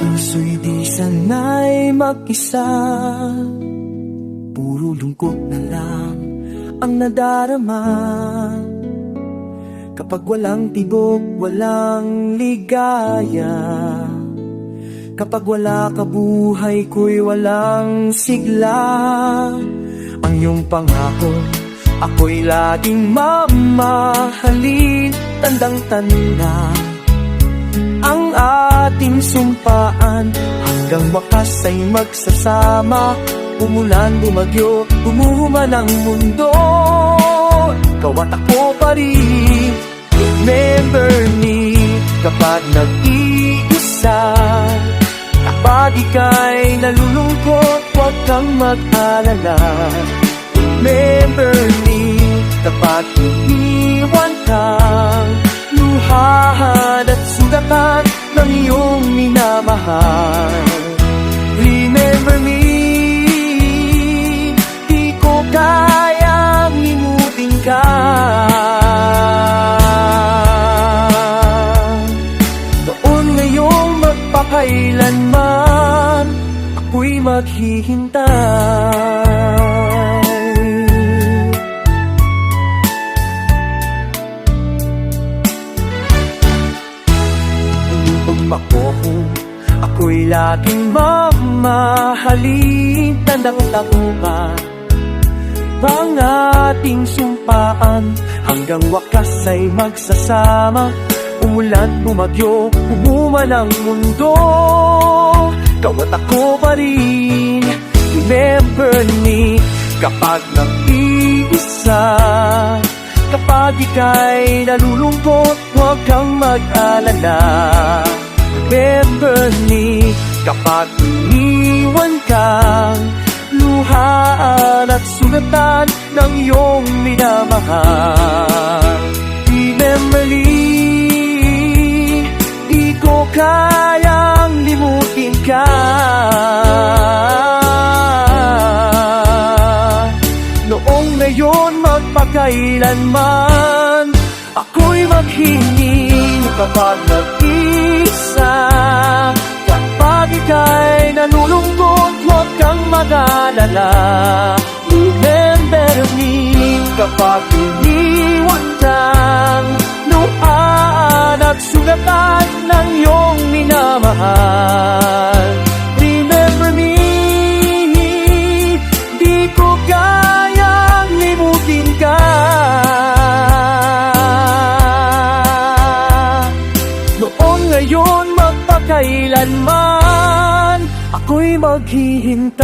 puso'y di sanay mag-isa, puro lungkot na lang ang nadarama. Kapag walang tibok, walang ligaya, kapag wala ka buhay ko'y walang sigla. Ang iyong pangako, ako'y laging mamahalin. Tandang-tanda ang ating sumpaan, hanggang wakas ay magsasama. Umulan, bumagyo, bumuman ang mundo, ikaw at ako pa rin. Remember me kapag nag-iisa, kapag ika'y nalulungkot, huwag kang mag-alala. Remember me kapag iniwan kang luhahan at sugatan ng iyong minamahal. Remember me, di ko kayang limutin ka. Noon, ngayong magpakailanman, ako'y maghihintay. Ako'y laging mamahalin. Tandang-tanda ka ang ating sumpaan, hanggang wakas ay magsasama. Umulan, bumagyo, bumuman ang mundo, ikaw at ako pa rin. Remember me kapag nag-iisa, kapag ika'y nalulungkot, huwag kang mag-alala. Remember me kapag iniwan kang luhaan at sugatan ng iyong minamahal. Remember me, di ko kayang limutin ka. Noong ngayon, magpakailanman, ako'y maghihingin kapag nag-isa. Kapag ika'y nalulungkot, huwag kang mag-alala. Remember me kapag iniwan kang luhaan at sugatan ng iyong minamahal. Remember me, di ko kayang limutin ka. Ngayon, magpakailanman, ako'y maghihintay.